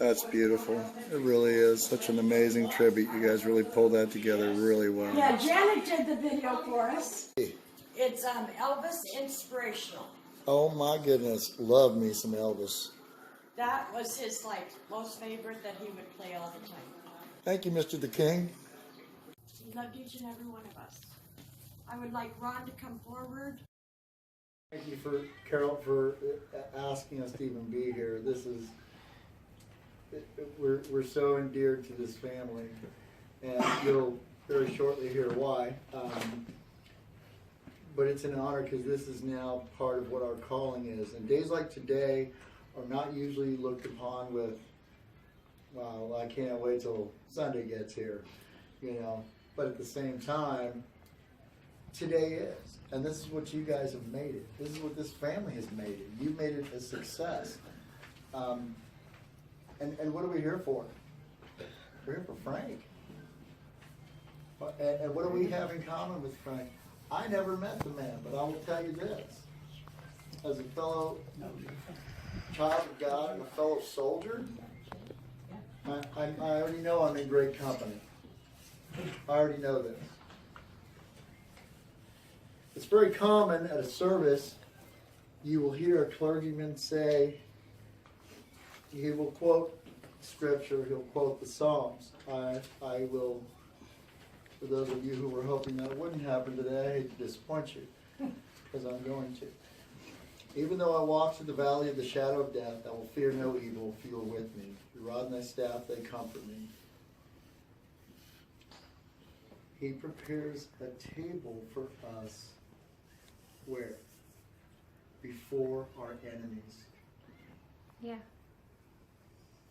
That's beautiful. It really is such an amazing tribute. You guys really pulled that together really well. Yeah, Janet did the video for us. It's Elvis Inspirational. Oh my goodness, love me some Elvis. That was his most favorite that he would play all the time. Thank you, Mr. the King. He loved each and every one of us. I would like Ron to come forward. Thank you for Carol for asking us to even be here. This is we're so endeared to this family, and you'll very shortly hear why. But it's an honor because this is now part of what our calling is. And days like today are not usually looked upon with, well, I can't wait till Sunday gets here, But at the same time, today is. And this is what you guys have made it. This is what this family has made it. You've made it a success. And what are we here for? We're here for Frank. And what do we have in common with Frank? I never met the man, but I will tell you this. As a fellow child of God and a fellow soldier, I already know I'm in great company. I already know this. It's very common at a service, you will hear a clergyman say, he will quote scripture, he'll quote the Psalms. I will, for those of you who were hoping that wouldn't happen today, I hate to disappoint you, because I'm going to. Even though I walk through the valley of the shadow of death, I will fear no evil, for you are with me. Your rod and thy staff, they comfort me. He prepares a table for us. Where? Before our enemies. Yeah.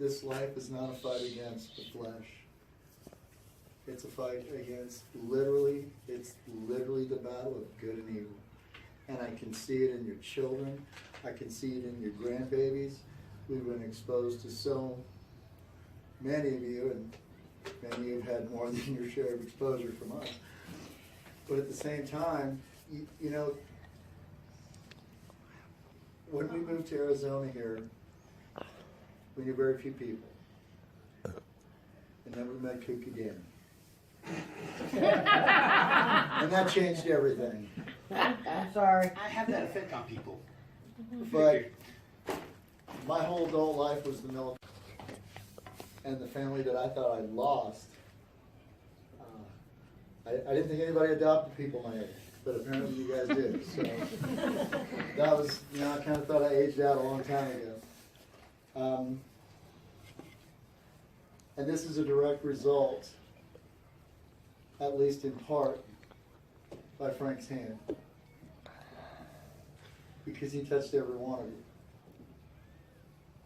This life is not a fight against the flesh. It's a fight against it's literally the battle of good and evil. And I can see it in your children. I can see it in your grandbabies. We've been exposed to so many of you, and many of you have had more than your share of exposure from us. But at the same time, when we moved to Arizona here, we knew very few people. And then we met Cookie Danny. And that changed everything. I'm sorry. I have that effect on people. But my whole adult life was the military. And the family that I thought I'd lost. I didn't think anybody adopted people my age, but apparently you guys did. So that was, I kind of thought I aged out a long time ago. And this is a direct result, at least in part, by Frank's hand. Because he touched every one of you.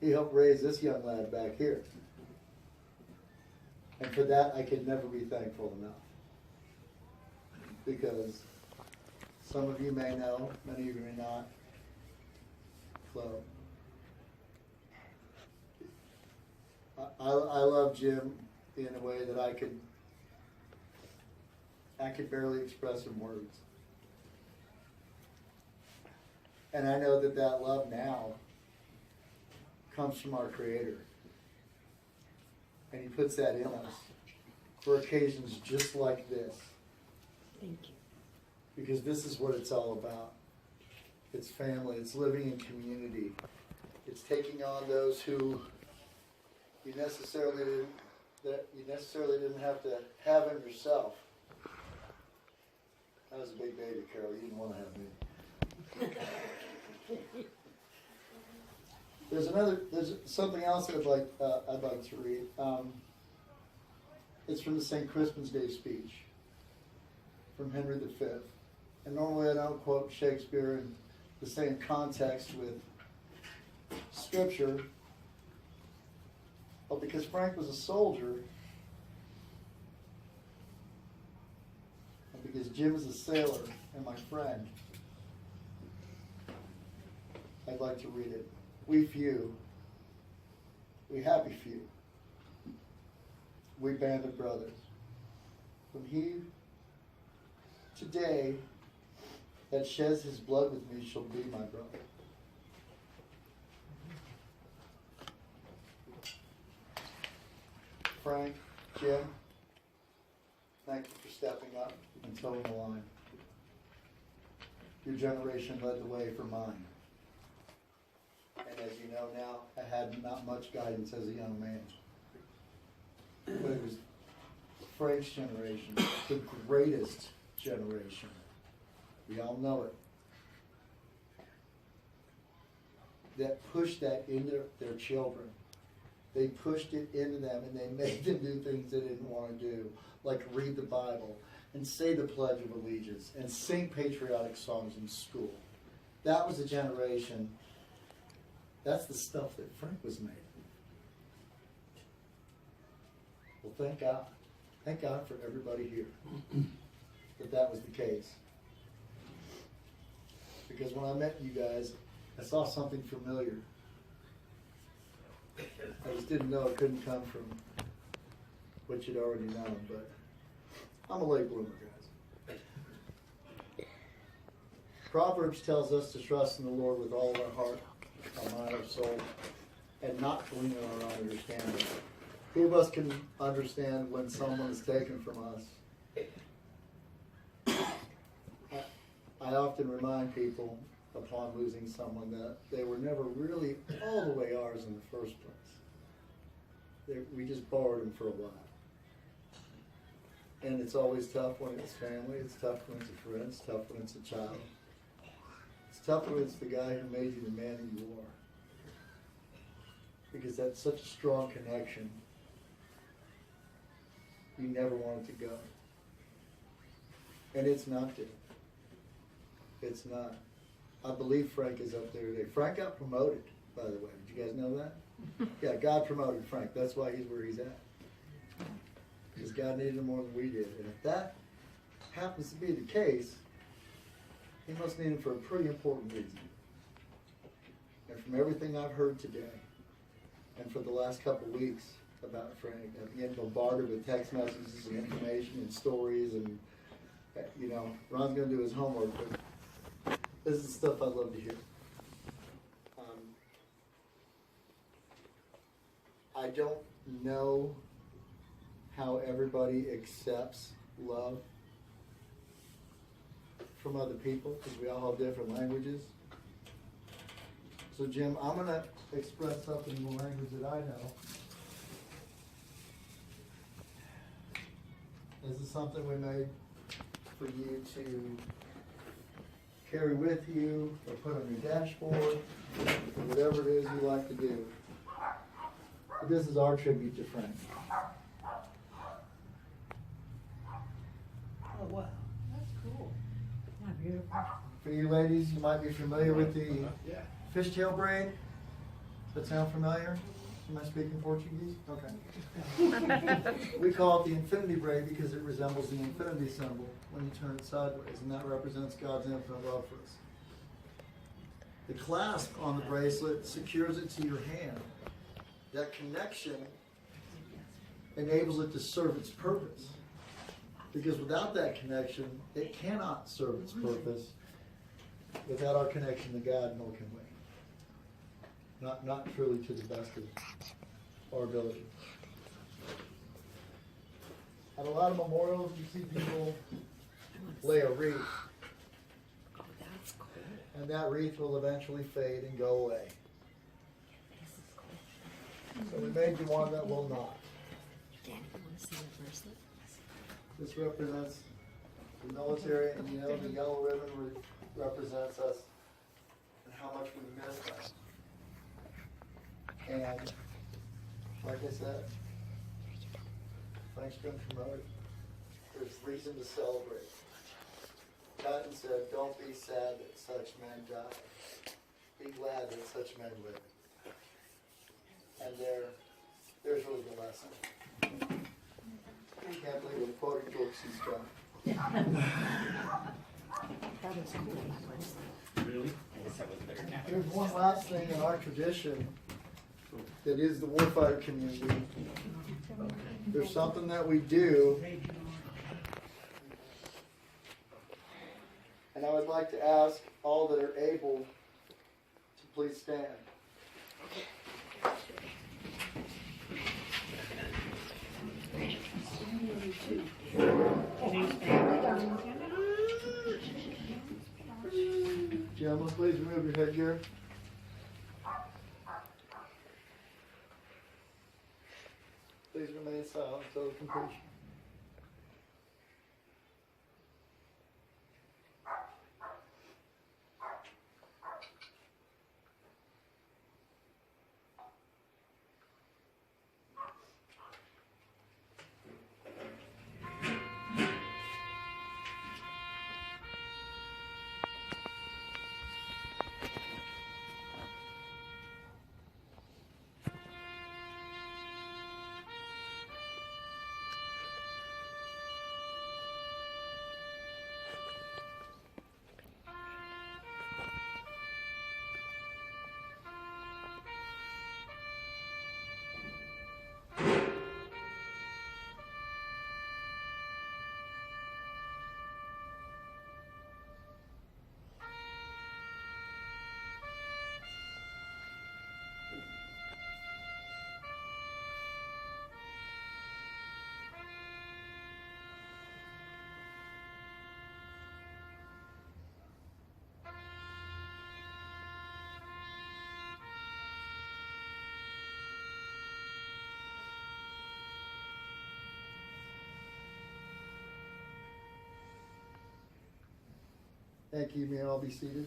He helped raise this young lad back here. And for that, I could never be thankful enough. Because some of you may know, many of you may not, Flo. I love Jim in a way that I could barely express in words. And I know that love now comes from our Creator. And He puts that in us for occasions just like this. Thank you. Because this is what it's all about. It's family, it's living in community. It's taking on those who you necessarily didn't have to have in yourself. That was a big baby, Carol. You didn't want to have me. There's something else that I'd like to read. It's from the St. Crispin's Day speech from Henry V. And normally I don't quote Shakespeare in the same context with Scripture, but because Frank was a soldier, and because Jim is a sailor and my friend, I'd like to read it. We few, we happy few, we band of brothers, from he today that sheds his blood with me shall be my brother. Frank, Jim, thank you for stepping up and toeing the line. Your generation led the way for mine. And as you know now, I had not much guidance as a young man. But it was Frank's generation, the greatest generation. We all know it. That pushed that into their children. They pushed it into them and they made them do things they didn't want to do, like read the Bible and say the Pledge of Allegiance and sing patriotic songs in school. That was a generation. That's the stuff that Frank was made. Well, thank God. Thank God for everybody here that was the case. Because when I met you guys, I saw something familiar. I just didn't know it couldn't come from what you'd already known, but I'm a late bloomer, guys. Proverbs tells us to trust in the Lord with all our heart, our mind, our soul, and not to lean on our own understanding. Who of us can understand when someone is taken from us? I often remind people upon losing someone that they were never really all the way ours in the first place. We just borrowed them for a while. And it's always tough when it's family, it's tough when it's a friend, it's tough when it's a child. It's tough when it's the guy who made you the man that you are. Because that's such a strong connection. You never want it to go. And it's not to. It's not. I believe Frank is up there today. Frank got promoted, by the way. Did you guys know that? Yeah, God promoted Frank. That's why he's where he's at. Because God needed him more than we did. And if that happens to be the case, he must need him for a pretty important reason. And from everything I've heard today, and for the last couple of weeks about Frank, I'm getting bombarded with text messages and information and stories, and you know, Ron's going to do his homework, but this is the stuff I'd love to hear. I don't know how everybody accepts love from other people, because we all have different languages. So Jim, I'm going to express something in the language that I know. This is something we made for you to carry with you or put on your dashboard, or whatever it is you like to do. But this is our tribute to Frank. Oh, wow. That's cool. Yeah, beautiful. For you ladies, you might be familiar with the fishtail braid. Does that sound familiar? Am I speaking Portuguese? Okay. We call it the infinity braid because it resembles the infinity symbol when you turn it sideways, and that represents God's infinite love for us. The clasp on the bracelet secures it to your hand. That connection enables it to serve its purpose. Because without that connection, it cannot serve its purpose without our connection to God, nor can we. Not truly to the best of our ability. At a lot of memorials, you see people lay a wreath. Oh, that's cool. And that wreath will eventually fade and go away. This is cool. So we made you one that will not. Daddy, you want to see the bracelet? This represents the military, and you know the yellow ribbon represents us and how much we miss that. And like I said, Frank's been promoted. There's reason to celebrate. Cotton said, "Don't be sad that such men die. Be glad that such men live." And there's really the lesson. I can't believe I'm quoting George C. Scott. That is cool. Really? There's one last thing in our tradition that is the warfighter community. There's something that we do, and I would like to ask all that are able to please stand. remove your headgear. Please remain silent until completion. Thank you. May all be seated.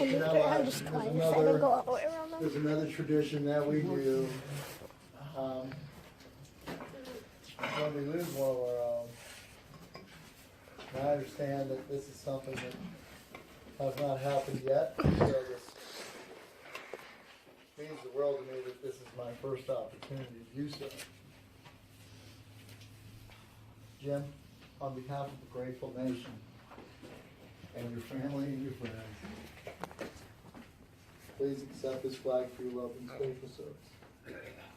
And You know, I'm just there's quiet. I another- don't go all the way around them. There's another tradition that we do. When we lose one of our own. And I understand that this is something that has not happened yet, so this means the world to me that this is my first opportunity to do so. Jim, on behalf of the Grateful Nation and your family and your friends, please accept this flag for your love and faithful service.